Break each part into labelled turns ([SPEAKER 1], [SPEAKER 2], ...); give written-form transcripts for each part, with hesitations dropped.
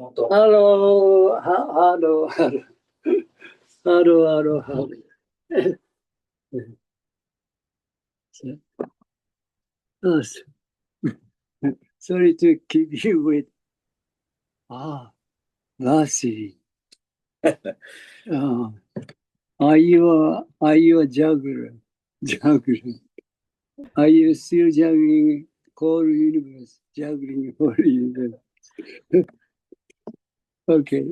[SPEAKER 1] Hello, hello, hello, hello, hello, hello. Sorry to keep you with Lassie. Are you a juggler? Are you still juggling whole universe? Juggling whole universe. Okay.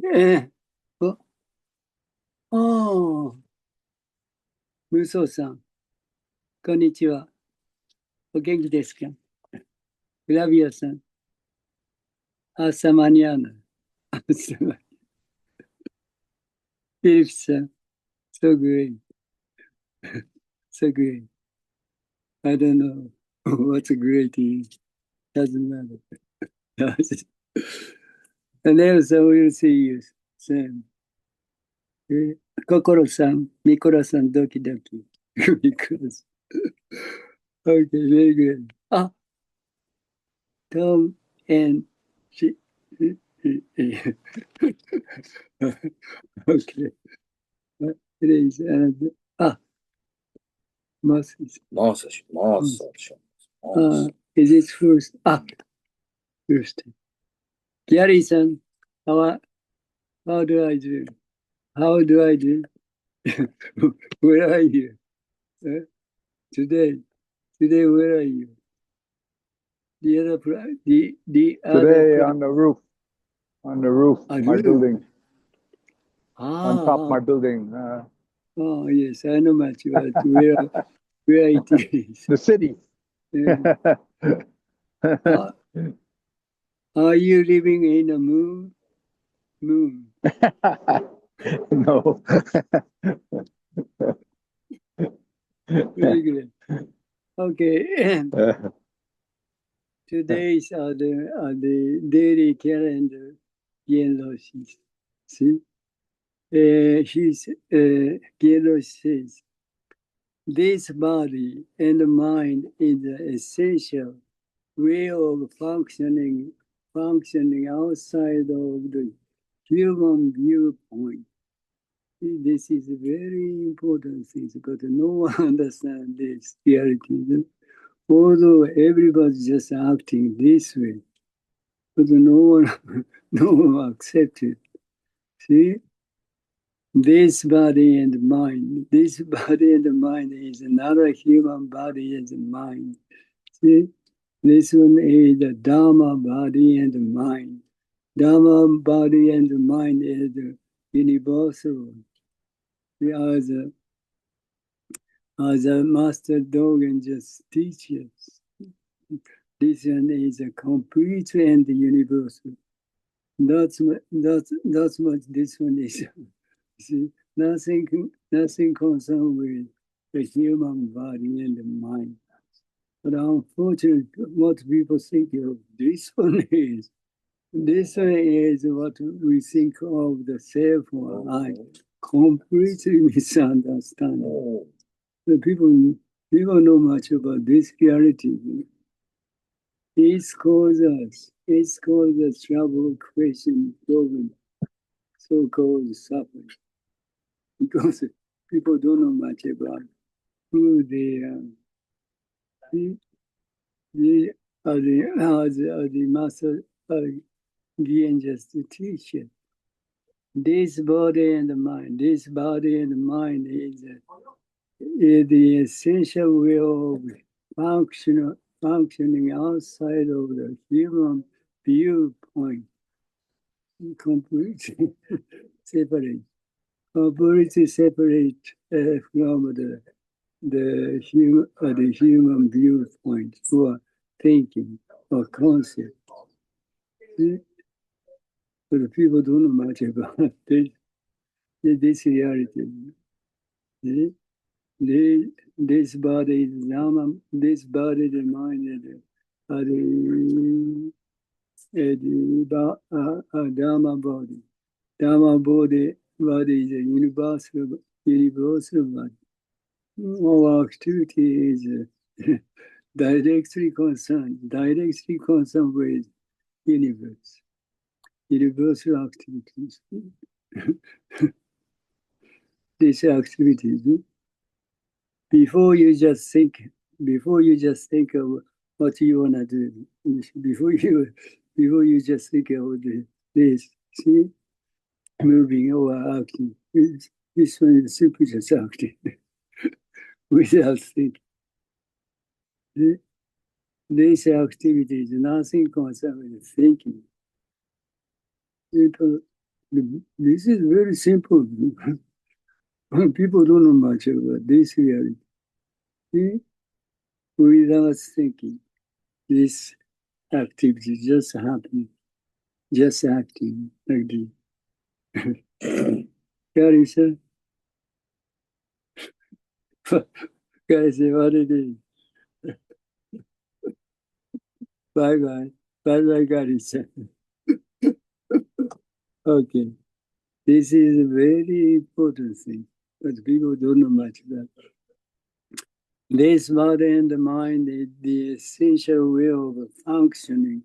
[SPEAKER 1] Muso-san, こんにちは。お元気ですか？フラビアさん、朝間に合わない。朝間に。フィリップさん、so great. So great. I don't know what's great is. Doesn't matter. And Nelson will see you soon. 心さん、ミコラさん、ドキドキ。Because. Okay, very good. Tom and she. Okay. It is. Massage. Is it first? First. Gary-san, how do I do? How do I do? Where are you? Today, where are you? The other, the other.
[SPEAKER 2] Today on the roof. On the roof of my building. On top of my building.
[SPEAKER 1] Oh yes, I know much about where it is.
[SPEAKER 2] The city.
[SPEAKER 1] Yeah. Are you living in the moon?
[SPEAKER 2] No.
[SPEAKER 1] Very good. Okay. Today's the daily calendar. Jinen Roshi. See, Jinen Roshi says, this body and mind is the essential way of functioning outside of the human viewpoint. This is a very important thing because no one understands this reality. Although everybody's just acting this way, but no one accepts it. See, this body and mind is not a human body and mind. See, this one is the Dharma body and mind. Dharma body and mind is universal. As a master Dogen just teaches, this one is a complete and universal. That's much this one is. See, nothing concerned with the human body and the mind. But unfortunately, what people think of this one is what we think of the self or I. Completely misunderstanding. The people know much about this reality. It's caused us trouble, question, problem, so-called suffering. Because people don't know much about who they are. The master Gian just teach it. This body and mind is the essential way of functioning outside of the human viewpoint. Completely separate from the human viewpoint for thinking or concept. But people don't know much about this reality. This body is Dharma, this body, the mind, the Dharma body. Dharma body is a universal body. Our activity is directly concerned with universe. universal activities. These activities, before you just think of what you want to do, before you just think of this, see, moving or acting. This one is simply just acting without thinking. This activity is nothing concerned with thinking. This is very simple. People don't know much about this reality. Without thinking, this activity just happening, just acting like this. Gary said, Gary said, what it is? Bye-bye. Bye-bye, Gary said. Okay. This is a very important thing, but people don't know much about it. This body and the mind is the essential way of functioning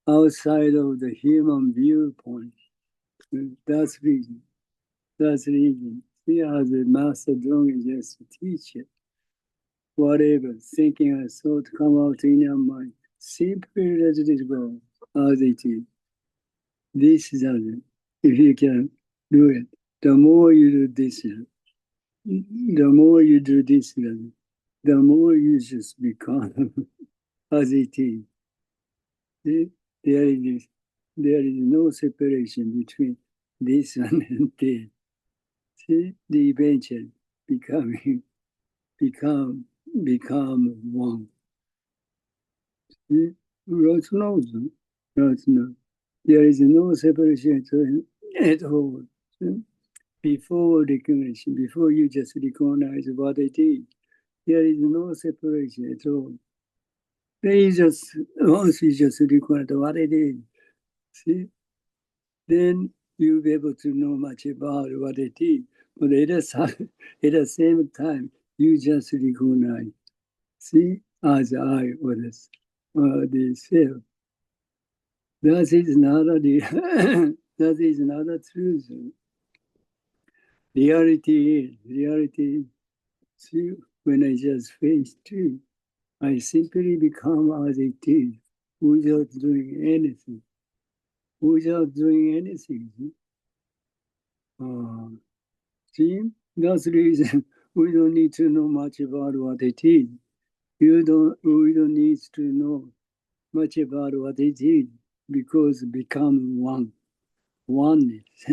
[SPEAKER 1] outside of the human viewpoint. That's reason. That's reason. See how the Master Dong just teach it. Whatever thinking or thought come out in your mind, simply let it go as it is. This is it. If you can do it, the more you do this, the more you do this, the more you just become as it is. There is no separation between this one and that. See, the eventually become one. See, right now, there is no separation at all. See? Before recognition, before you just recognize what it is, there is no separation at all. Once you just recognize what it is, see, then you'll be able to know much about what it is. But at the same time, you just recognize, see, as I or the self. That is not a truth. Reality is, see, when I just face truth, I simply become as it is, without doing anything. See, that's the reason we don't need to know much about what it is. We don't need to know much about what it is, because become one. Oneness.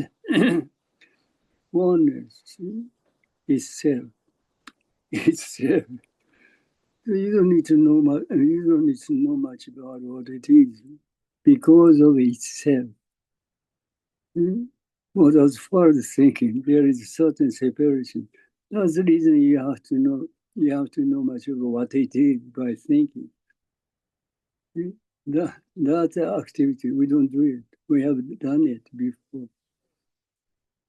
[SPEAKER 1] Oneness, see? Itself. So you don't need to know much about what it is, because of itself. Well, as far as thinking, there is a certain separation. That's the reason you have to know much about what it is by thinking. That activity, we don't do it. We have done it before.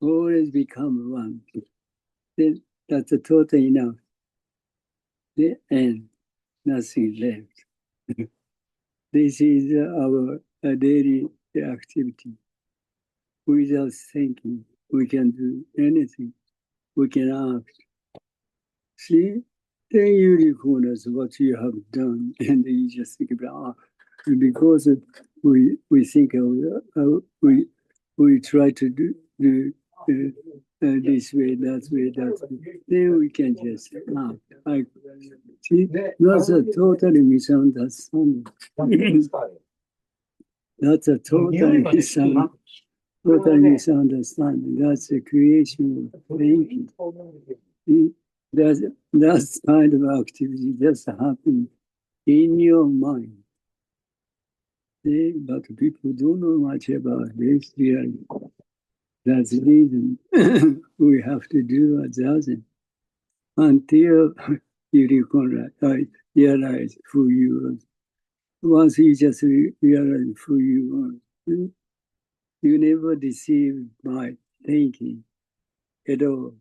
[SPEAKER 1] Always become one. Then that's a total enough. The end, nothing left. This is our daily activity. Without thinking, we can do anything. We can act. See? Then you recognize what you have done, and you just think about, because we think of, we try to do this way, that way. Then we can just act. See? That's a totally misunderstanding. That's a totally misunderstanding. That's a creation of thinking. That kind of activity just happens in your mind. But people don't know much about this reality. That's the reason we have to do as others until you realize who you are. Once you just realize who you are, you never deceive by thinking at all.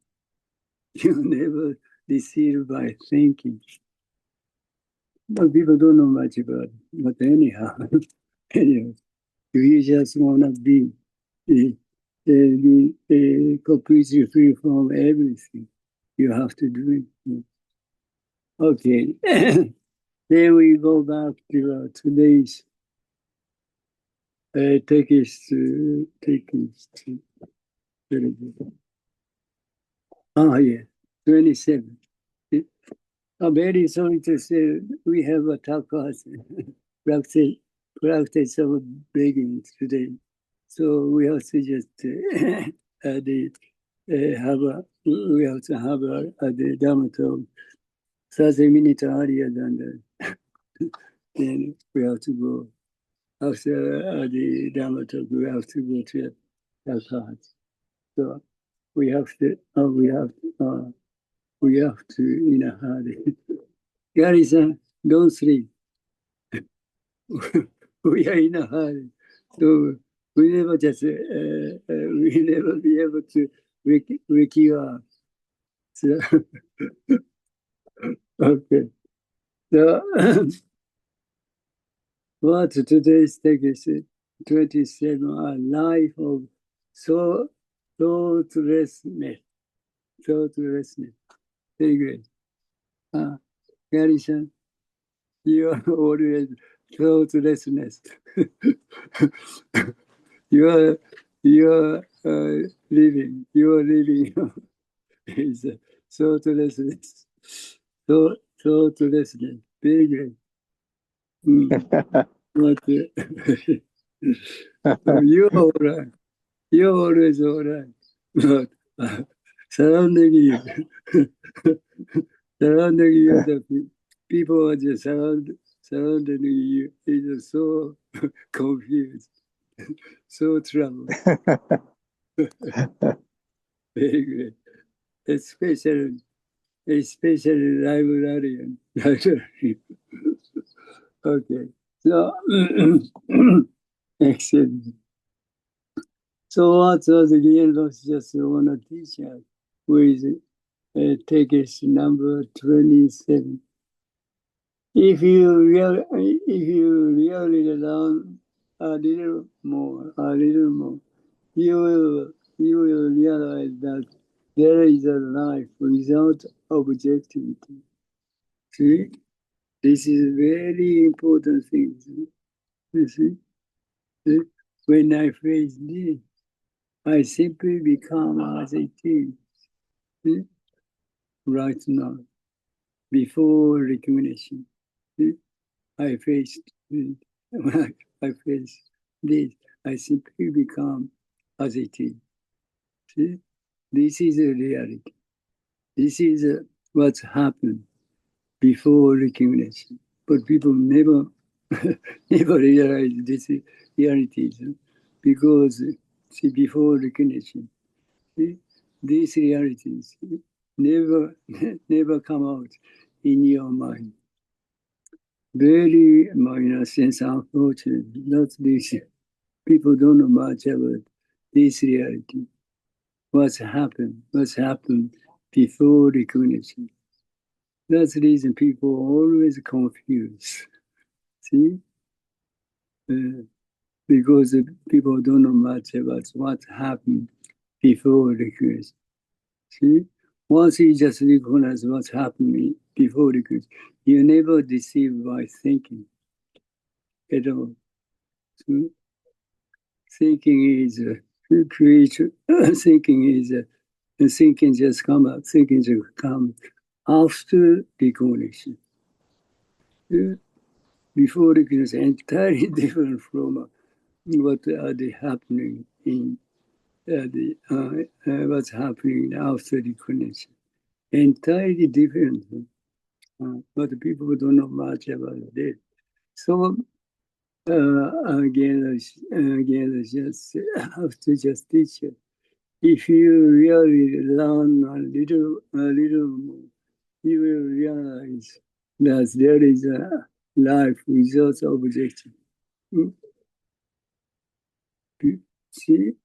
[SPEAKER 1] You never deceive by thinking. But people don't know much about it. But anyhow, anyway, you just want to be be completely free from everything. You have to do it. Okay. Then we go back to today's text. Yeah, 27. I'm very sorry to say we have a tapas practice of begging today. So we have to just we have to have the Dharma talk 30 minutes earlier than then we have to go. After the Dharma talk, we have to go to the class. So we have to, in a hurry. Gary-san, don't sleep. We are in a hurry. So we never be able to wake you up. So, okay. So, what today's text is 27, a life of thoughtlessness. Thoughtlessness. Very good. Gary-san, you are always thoughtlessness. Your living is thoughtlessness. Thoughtlessness. Very good. But you're all right. You're always all right. But surrounding you, the people are just surrounding you is so confused, so troubled. Very good. Especially librarian. Okay. So excellent. So what was the Jinen just want to teach us with text number 27. If you really learn a little more, you will realize that there is a life without objectivity. See, this is very important thing. You see, when I face this, I simply become as it is. See? Right now, before recognition. See? I faced when I face this, I simply become as it is. See? This is a reality. This is what's happened before recognition. But people never realize this reality because see, before recognition, see, these realities never come out in your mind. Very minor sense, unfortunately. Not this. People don't know much about this reality. What's happened before recognition. That's the reason people are always confused. See? Because people don't know much about what happened before recognition. See? Once you just recognize what's happening before recognition, you never deceive by thinking at all. See? Thinking is a creature. Thinking just come out. Thinking just come after recognition. Yeah. Before recognition, entirely different from what are happening in what's happening after recognition. Entirely different. But people don't know much about it. So again, just have to just teach it. If you really learn a little more, you will realize that there is a life without objective. See,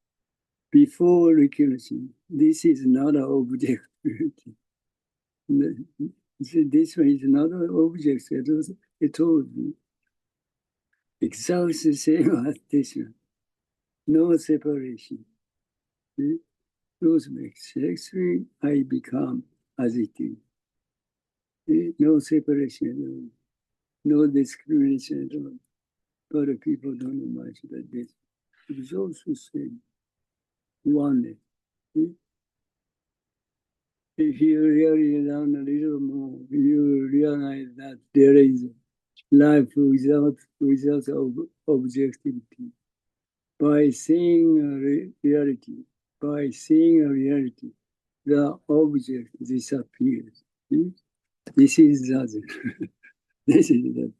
[SPEAKER 1] before recognition, this is not an object. This one is not an object at all. Exactly the same as this one. no separation. Those makes extreme, I become as it is. No separation, no discrimination at all. But people don't know much about this. It is also saying oneness. If you really learn a little more, you realize that there is life without objectivity. By seeing a reality, the object disappears. This is that. This is that.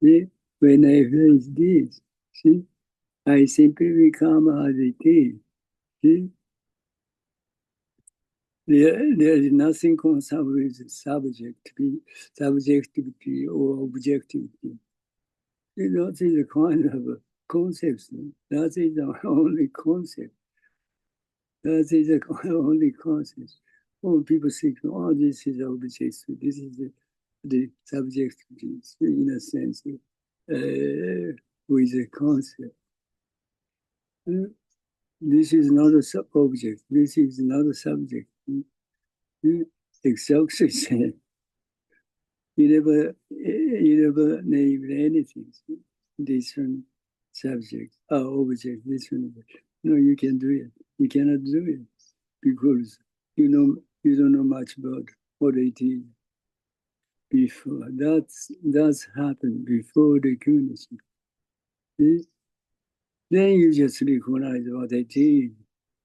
[SPEAKER 1] See? When I face this, see, I simply become as it is. See? There is nothing concerned with subjectivity or objectivity. That is a kind of a concept. That is the only concept. That is the only concept. When people think, oh, this is object, this is the subjectivity, in a sense, with a concept. This is not a object. This is not a subject. Exactly same. You never named anything. Different subject or object. Different. No, you can do it. You cannot do it because you don't know much about what it is before. That's happened before the recognition. Then you just recognize what it is.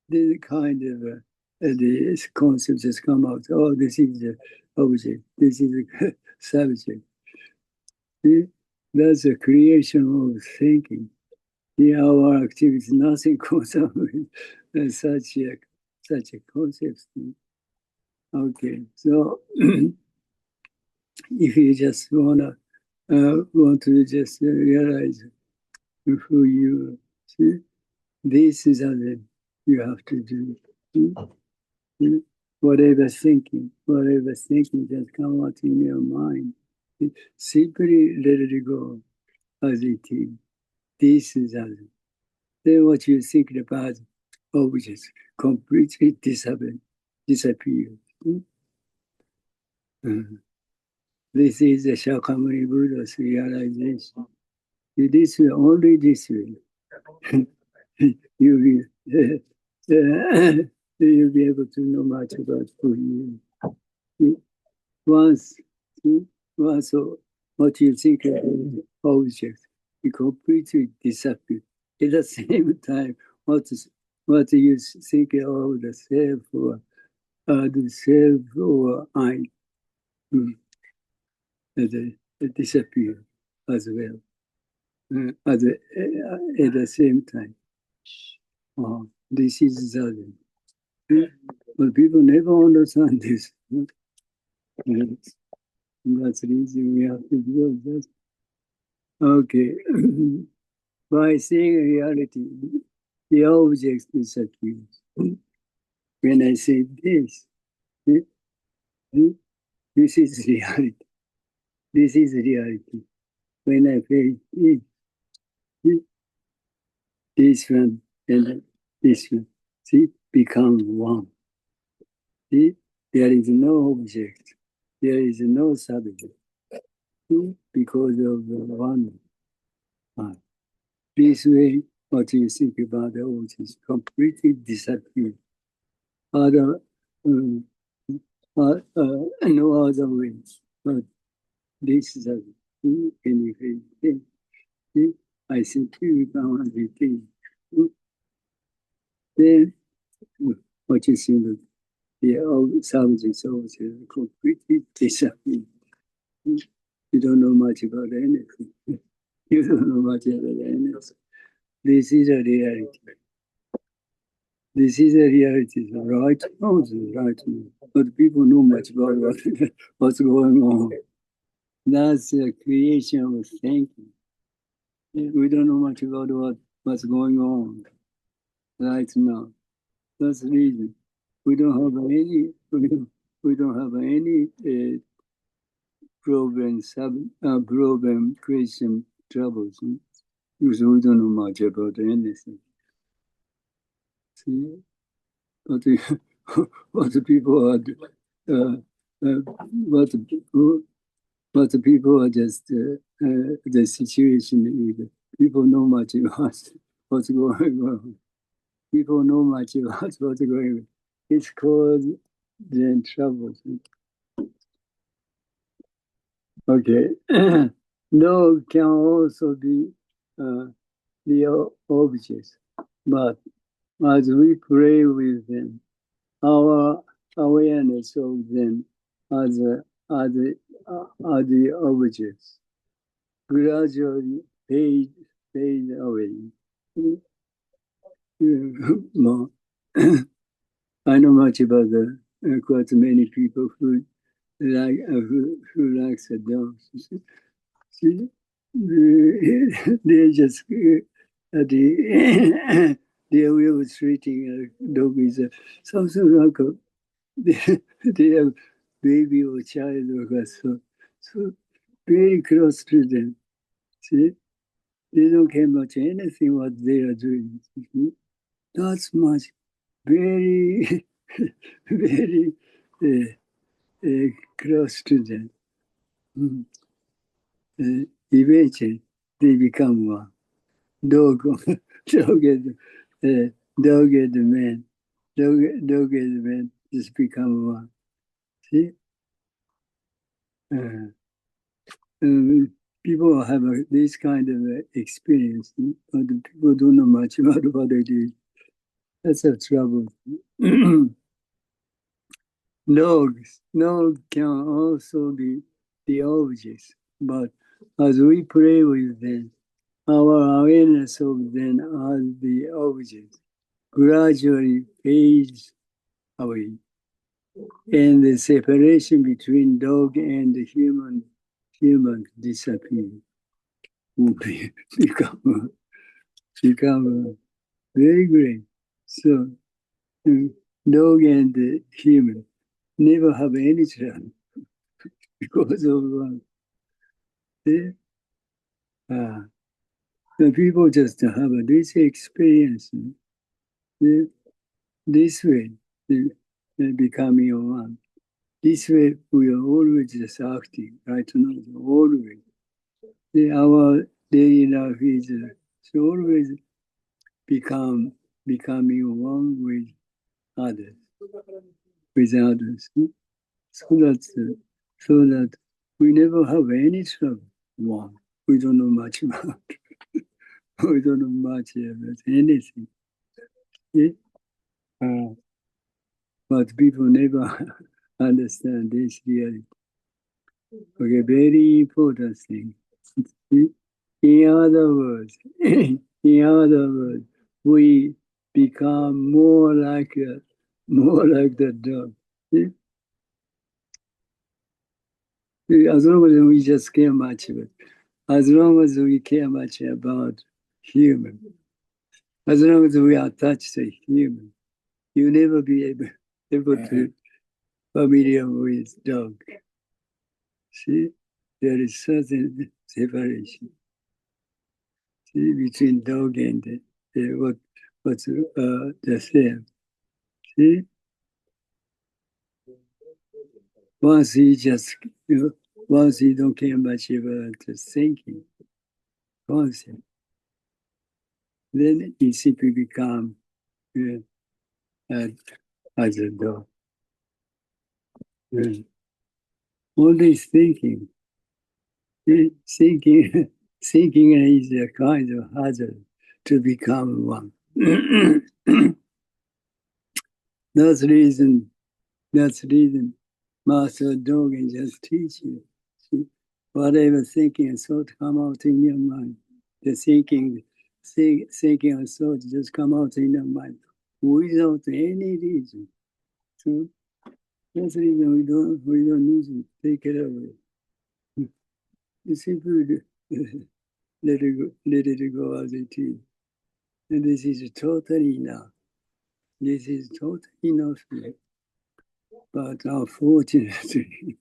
[SPEAKER 1] This kind of the concept just come out. Oh, this is the object. This is the subject. See? That's a creation of thinking. In our activities, nothing concerned with such a concept. Okay, so if you just want to just realize who you see, this is how you have to do. Whatever thinking just come out in your mind. Simply let it go as it is. This is as it is. Then what you think about objects completely disappear. This is the Shakyamuni Buddha's realization. This way, only this way, you'll be able to know much about who you are. Once what you think of the object, it completely disappears. At the same time, what you think of the self or I, it disappears as well. At the same time. This is the but people never understand this. That's the reason we have to do that. Okay. By seeing reality, the object disappears. When I say this is reality. This is reality. When I say this one and this one, see, become one. See, there is no object. There is no subject. Because of the one. This way, what you think about the object completely disappears. No other way. But this is a anything. I simply become everything. Then what you think of the subjects also completely disappear. You don't know much about anything. You don't know much about anything. This is a reality. This is a reality, right? Oh, right. But people know much about what's going on. That's a creation of thinking. We don't know much about what's going on right now. That's the reason. We don't have any problem, question, troubles. Because we don't know much about anything. See, what the, what the people are, what the people are just the situation is. People know much about what's going on. People know much about what's going on. It's caused then trouble. Okay. No can also be the objects, but as we play with them, our awareness of them as the objects gradually fade away. Well, I know much about quite many people who likes the dogs. See, they just their way of treating a dog is something like they have baby or child or so very close to them. See, they don't care much anything what they are doing. That's much very very close to them. Eventually, they become one. Dog, dogged man, dogged man just become one. See, people have this kind of experience, but the people don't know much about what they do. That's a trouble. Dogs can also be the objects, but as we play with them, our awareness of them as the objects gradually fades away, and the separation between dog and the human disappears. Become very great. So dog and the human never have any trouble because of the people just have this experience this way, becoming one. This way, we are always just acting right now, always. Our daily life is always becoming one with others, so that we never have any trouble. One, we don't know much about. We don't know much about anything. Yeah? But people never understand this really. Okay, very important thing. In other words, we become more like the dog. See? As long as we just care much about, as long as we care much about human, as long as we are attached to human, you'll never be able to familiar with dog. See, there is certain separation. See, between dog and what's the same. See, once you don't care much about the thinking concept, then you simply become as a dog. Only thinking is a kind of hazard to become one. That's reason Master Dogen just teach you. See, whatever thinking and thought come out in your mind, the thinking and thought just come out in your mind without any reason. So that's the reason we don't need to take it away. You simply let it go as it is. And this is totally enough. This is totally enough. But unfortunately,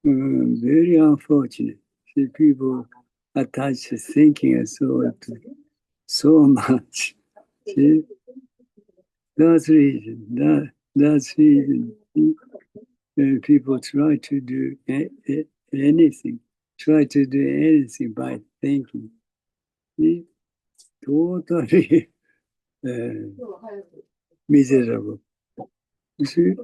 [SPEAKER 1] very unfortunate, people attach thinking and so much. See, that's reason. That's reason. People try to do anything. Try to do anything by thinking. See, totally miserable. You see,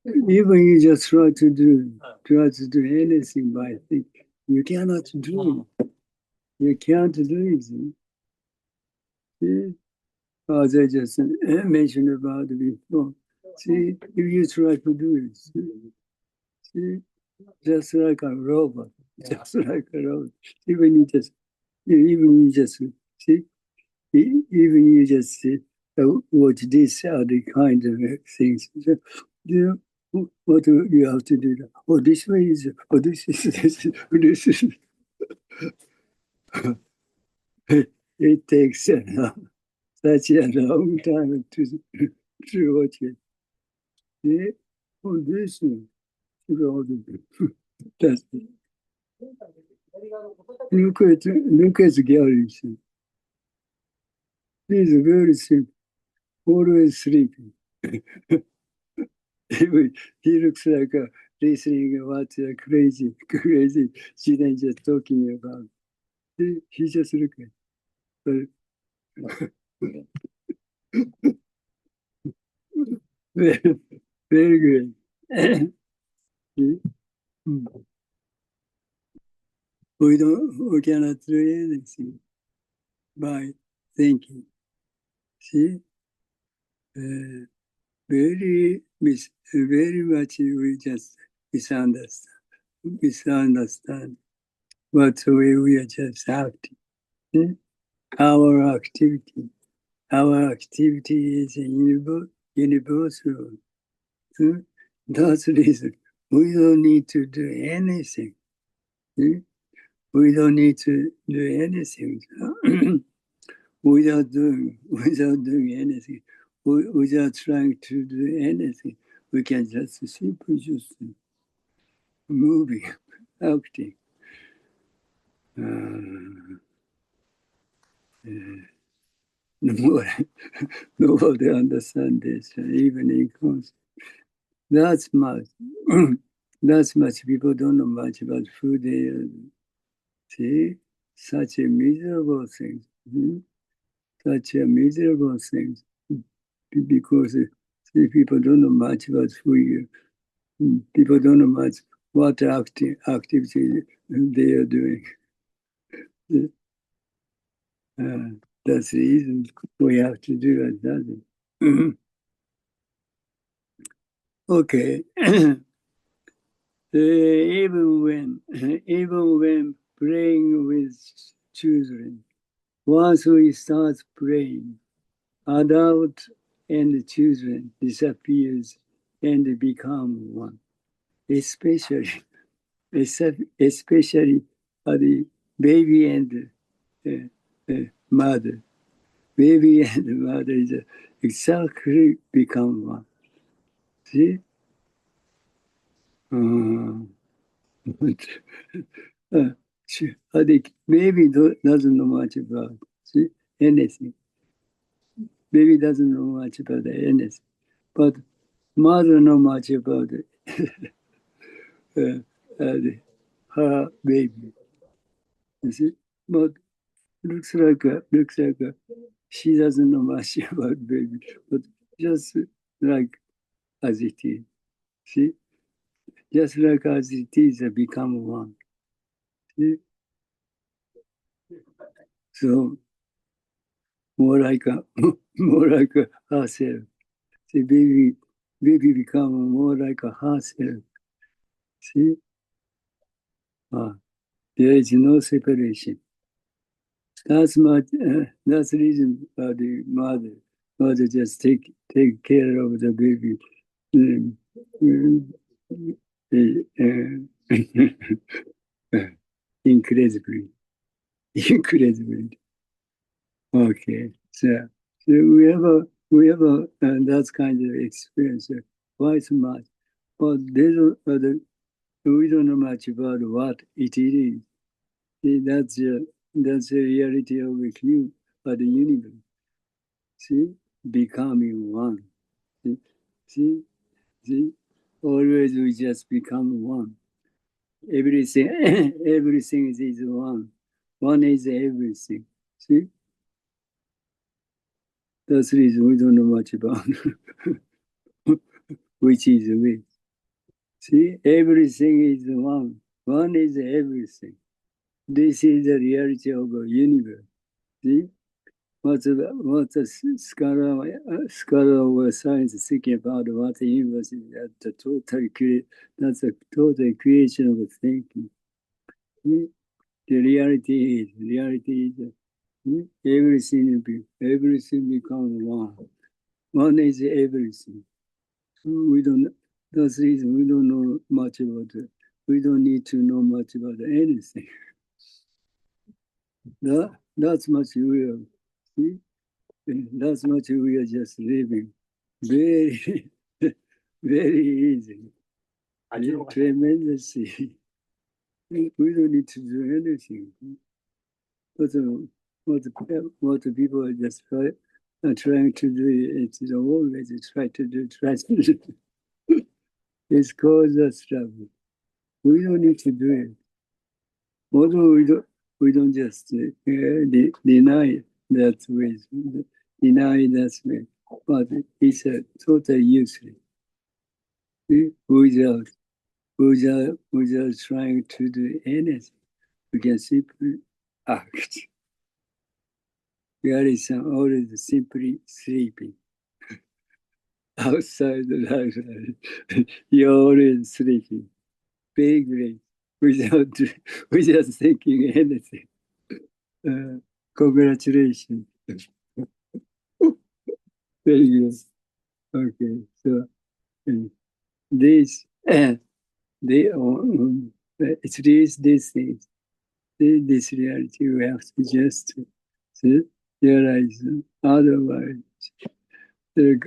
[SPEAKER 1] even you just try to do anything by thinking, you cannot do it. You can't do it. See, as I just mentioned about before. See, if you try to do it, see, just like a robot, just like a robot. Even you just see, even you just watch this other kind of things. So, you know, what do you have to do? Oh, this way is, oh, this is, this is. It takes such a long time to watch it. Yeah? Oh, this one. That's it. Look at Gary. He's very simple, always sleeping. He looks like a listening what a crazy Jinen just talking about. He just look at it. Very, very good. We cannot do anything by thinking. See, very much we just misunderstand what way we are just acting. See? Our activity is universal. See? That's the reason we don't need to do anything. See? We don't need to do anything without doing anything, without trying to do anything. We can just simply just moving, acting. Nobody understands this, even in concept. That's much. That's much. People don't know much about food. See, such a miserable thing. Such a miserable thing. Because see, people don't know much about food. People don't know much what activity they are doing. That's the reason we have to do it. That. Okay. Even when playing with children, once we start playing, adult and children disappears and become one. Especially the baby and mother. Baby and mother is exactly become one. See? Baby doesn't know much about anything. Baby doesn't know much about anything. But mother know much about her baby. You see? But looks like she doesn't know much about baby, but just like as it is. See? Just like as it is, they become one. See? So more like herself. See, baby become more like a herself. See? There is no separation. That's the reason the mother just take care of the baby. Incredibly. Okay. So we have that kind of experience quite much. But we don't know much about what it is. See, that's the reality of the universe. See, becoming one. See, always we just become one. Everything, everything is one. One is everything. See, that's the reason we don't know much about which is which. See, everything is one. One is everything. This is the reality of the universe. See, what the scholar of science is thinking about what the universe is, that's the total creation of thinking. See? The reality is everything becomes one. One is everything. We don't. That's the reason we don't know much about it. We don't need to know much about anything. That's much we are. See, that's much we are just living. Very, very easy. Tremendously. We don't need to do anything. But what the people are just trying to do, it's always try to do. It's caused us trouble. We don't need to do it. Although we don't just deny that way, but it's a total useless. Without trying to do anything, we can simply act. There is always simply sleeping outside the library. You're always sleeping. Very great. Without thinking anything. Congratulations. Very good. Okay, so this, it's these things, this reality we have to just realize. Otherwise, there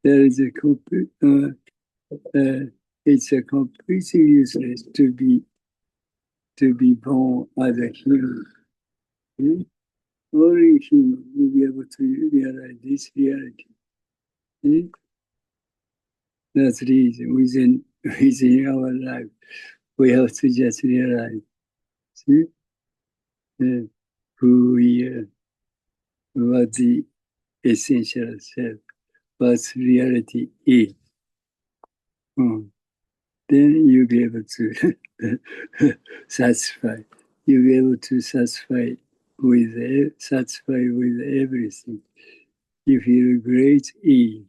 [SPEAKER 1] is a complete. It's a completely useless to be born as a human. Only human will be able to realize this reality. That's the reason within our life we have to just realize who we are, what the essential self, what reality is. Then you'll be able to satisfy. You'll be able to satisfy with everything. You feel great ease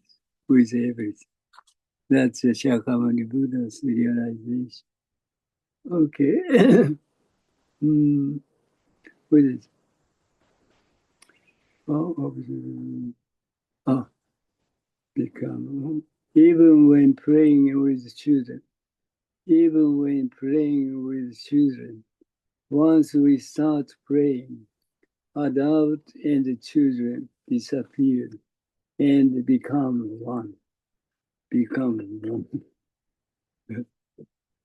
[SPEAKER 1] with everything. That's the Shakyamuni Buddha's realization. Okay. What is it? Become. Even when playing with children, once we start playing, adults and children disappear and become one.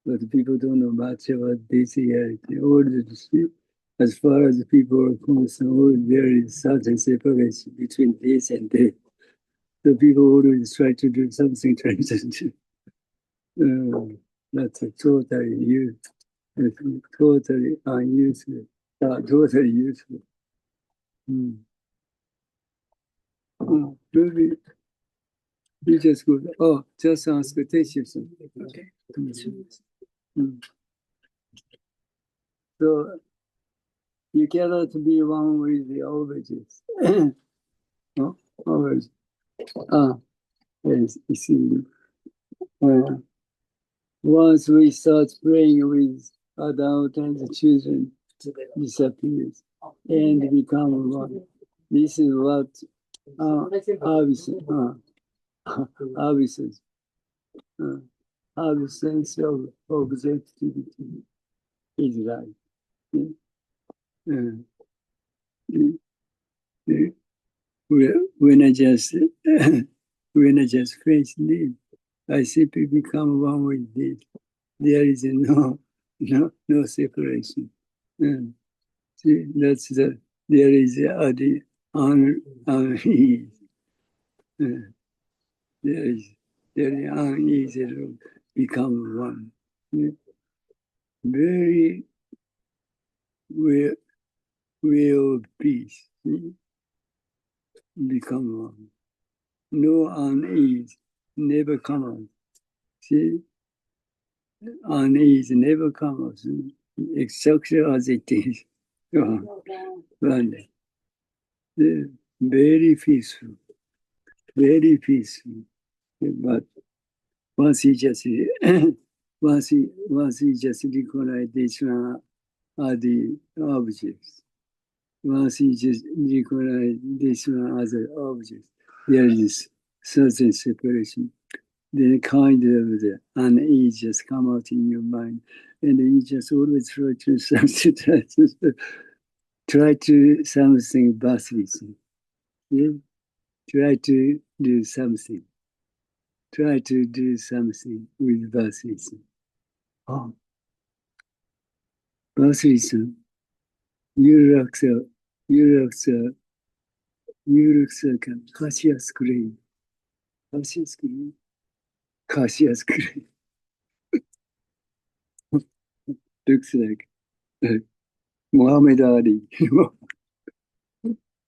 [SPEAKER 1] But people don't know much about this reality. As far as people are concerned, there is such a separation between this and that. The people always try to do something transcendent. That's a totally unuseful. Totally useful. Maybe you just go. Oh, just ask the teacher something. Okay. So you cannot be one with the objects. No, always. Yes, you see. Once we start playing with adults and the children, disappears and become one. This is what absence of objectivity is like. When I just face this, I simply become one with this. There is no separation. See, there is unease. There is unease to become one. Very real peace. Become one. No unease never comes. See? Unease never comes. Exactly as it is. Very peaceful. Very peaceful. But once you just once you just recognize this one are the objects. Once you just recognize this one as an object, there is certain separation. Then kind of the unease just come out in your mind. And you just always try to substitute, try to something basis. Yeah? Try to do something. Try to do something with basis. Oh. Basis, you look so, Cassia screen. Cassia screen. Cassia screen. Looks like Muhammad Ali.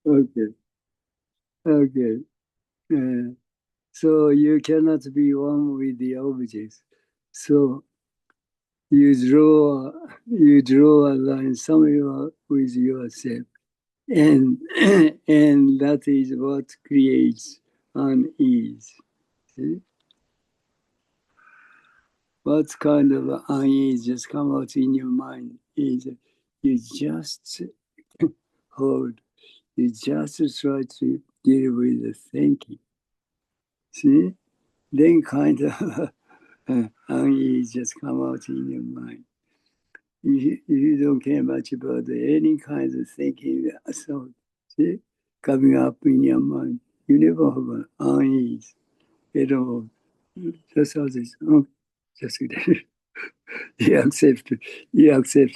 [SPEAKER 1] Okay. Okay. So you cannot be one with the objects. So you draw a line somewhere with yourself. And and that is what creates unease. See? What kind of unease just come out in your mind is you just hold, you just try to deal with the thinking. See? Then kind of unease just come out in your mind. You don't care much about any kind of thinking, so see, coming up in your mind. You never have an unease at all. Just all this, just you accept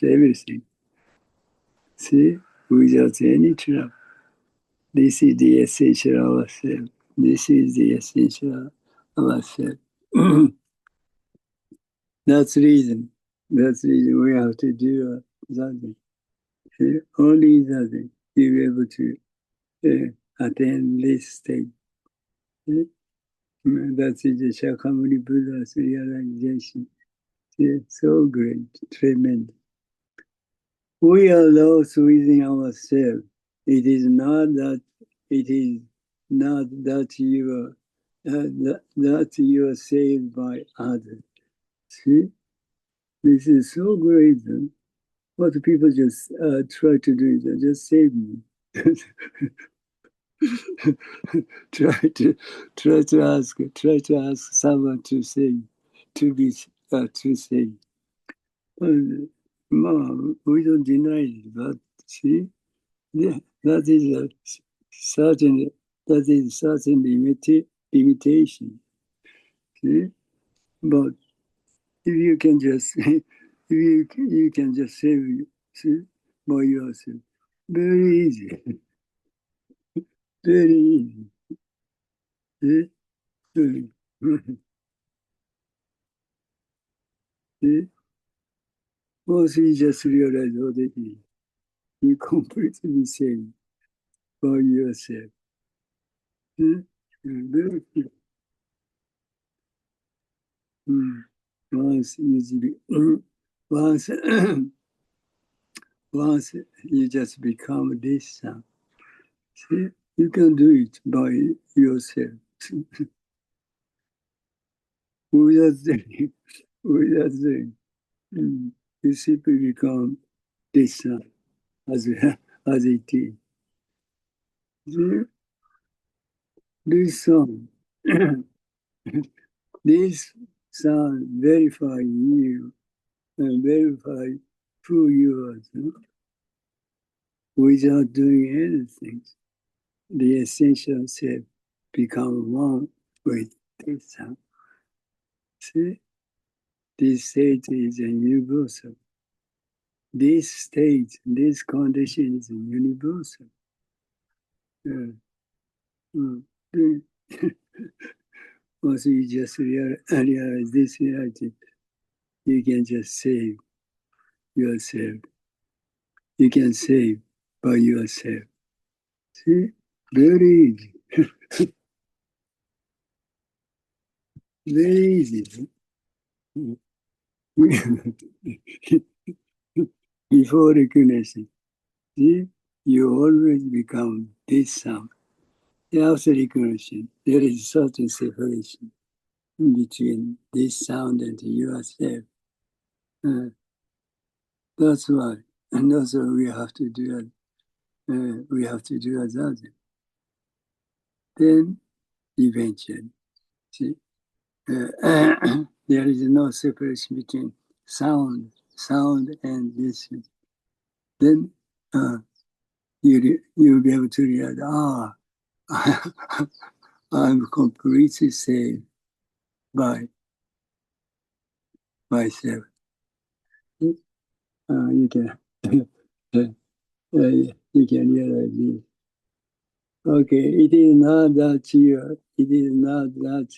[SPEAKER 1] everything. See, without any trouble. This is the essential of ourselves. This is the essential of ourselves. That's the reason. That's the reason we have to do that. Only that you'll be able to attain this state. That is the Shakyamuni Buddha's realization. So great, tremendous. We are lost within ourselves. It is not that you are saved by others. See, this is so great. What people just try to do is just save me. try to ask someone to say, to say. We don't deny it, but see, yeah, that is certain limitation. See, but if you can just if you can just save by yourself, very easy, very easy. See? See? Once you just realize what it is, you completely save by yourself. Very good. Once once you just become this sound, see, you can do it by yourself. Without doing, you simply become this sound as it is. See? This sound, this sound verify you and verify who you are. Without doing anything, the essential self become one with this sound. See, this state is a universal. This state, this condition is a universal. Once you just realize this reality, you can just save yourself. You can save by yourself. See? Very easy. Very easy. Before recognition, see? You always become this sound. After recognition, there is certain separation between this sound and yourself. That's why. And also we have to do it. We have to do as others. Then eventually, see, there is no separation between sound and this. Then you'll be able to realize, I'm completely saved by myself. You can you can realize this. Okay, it is not that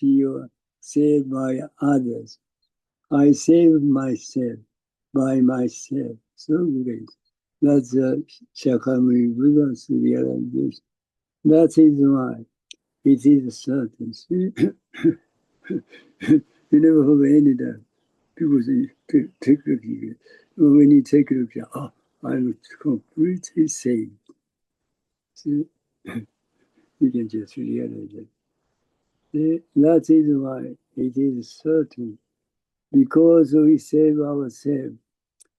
[SPEAKER 1] you are saved by others. I save myself by myself. So great. That's the Shakyamuni Buddha's realization. That is why it is certain. You never have any doubt. People say, take a look here. When you take a look, I'm completely saved. See? You can just realize it. That is why it is certain. Because we save ourselves,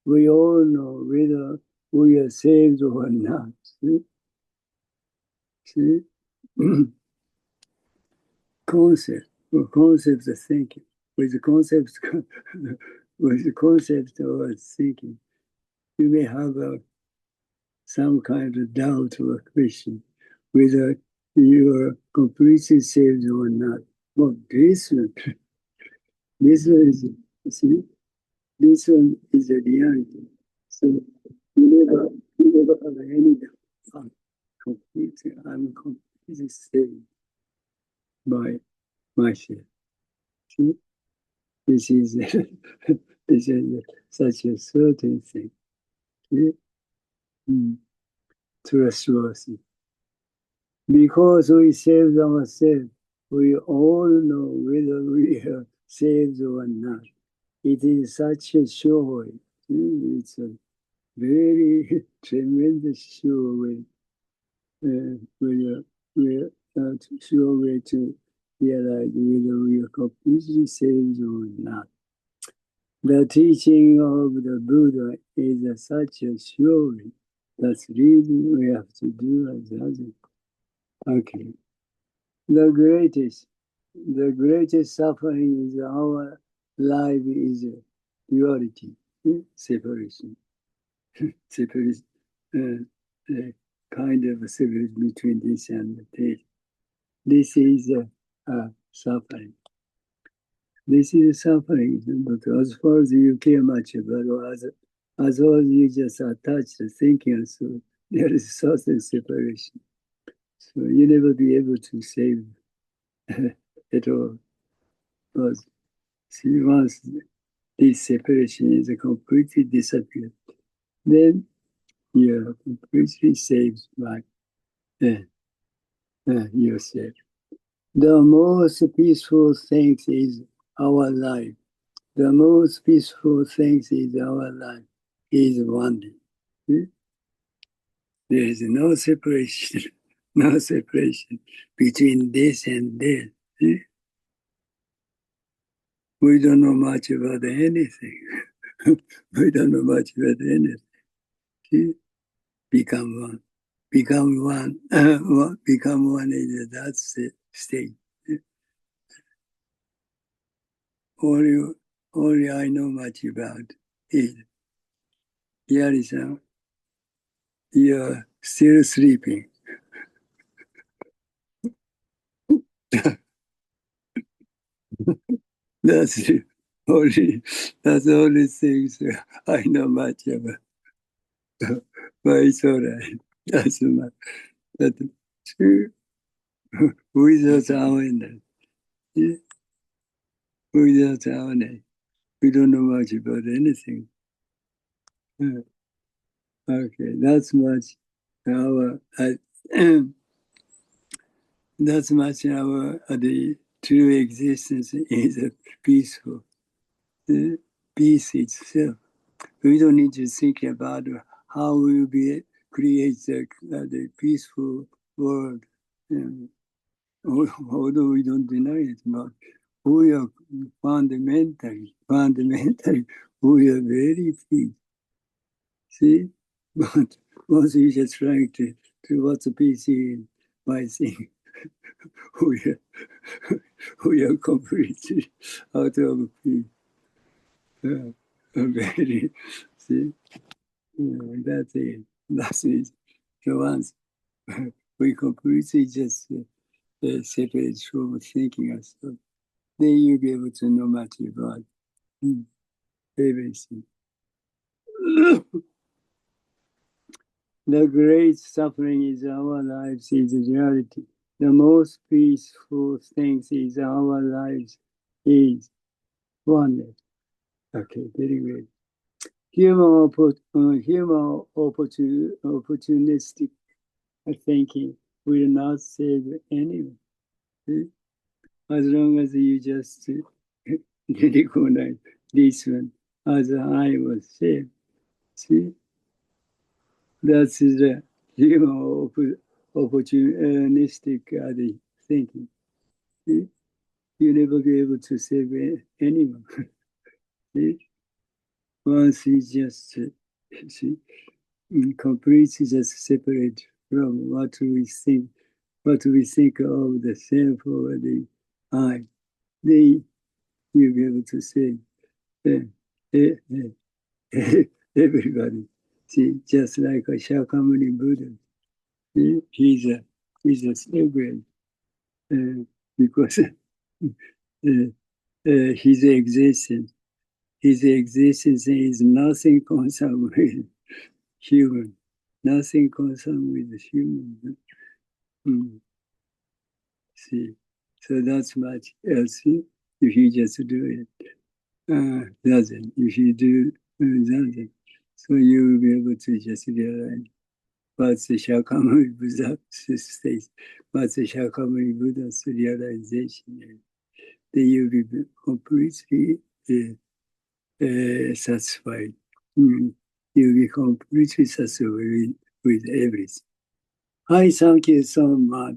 [SPEAKER 1] we all know whether we are saved or not. See? Concept of thinking. With the concept of thinking, you may have some kind of doubt or question whether you are completely saved or not. But this one is, see, this one is a reality. So you never have any doubt. I'm completely saved by myself. See? This is such a certain thing. See? Trustworthy. Because we saved ourselves, we all know whether we are saved or not. It is such a sure way. It's a very tremendous sure way. Sure way to realize whether we are completely saved or not. The teaching of the Buddha is such a sure way. That's really we have to do as others. Okay. The greatest suffering is our life is duality, separation. Separation, kind of a separation between this and that. This is suffering. This is suffering, but as far as you care much about, as long as you just attach to thinking, so there is certain separation. So you never be able to save at all. But see, once this separation is completely disappeared, then you are completely saved by yourself. The most peaceful thing is our life. The most peaceful thing is our life is oneness. There is no separation, no separation between this and this. We don't know much about anything. We don't know much about anything. Become one. Become one. Become one is that state. Only I know much about it. Yari-san, you're still sleeping. That's the only things I know much about. But it's all right. That's not. Without awareness. Yeah. Without awareness. We don't know much about anything. Okay, that's much our that's much our the true existence is a peaceful. The peace itself. We don't need to think about how we will be create the peaceful world. Although we don't deny it, but we are fundamentally, we are very peace. See? But once you just trying to what's a peace is, by saying we are completely out of peace. Very, see? That's it. That's it. So once we completely just separate from thinking ourselves, then you'll be able to know much about everything. The great suffering is our lives is reality. The most peaceful things is our lives is oneness. Okay, very good. Human opportunistic thinking will not save anyone. As long as you just recognize this one as I was saved. See? That's the human opportunistic thinking. See? You never be able to save anyone. See? Once you just see, completely just separate from what we think of the self or the I, then you'll be able to say everybody. See, just like a Shakyamuni Buddha, he's a celebrant because his existence is nothing concerned with human, nothing concerned with human. See, so that's much else if you just do it. Doesn't. If you do doesn't, so you will be able to just realize what's the Shakyamuni Buddha states, what's the Shakyamuni Buddha's realization. Then you'll be completely satisfied. You'll be completely satisfied with everything. Hi, thank you so much.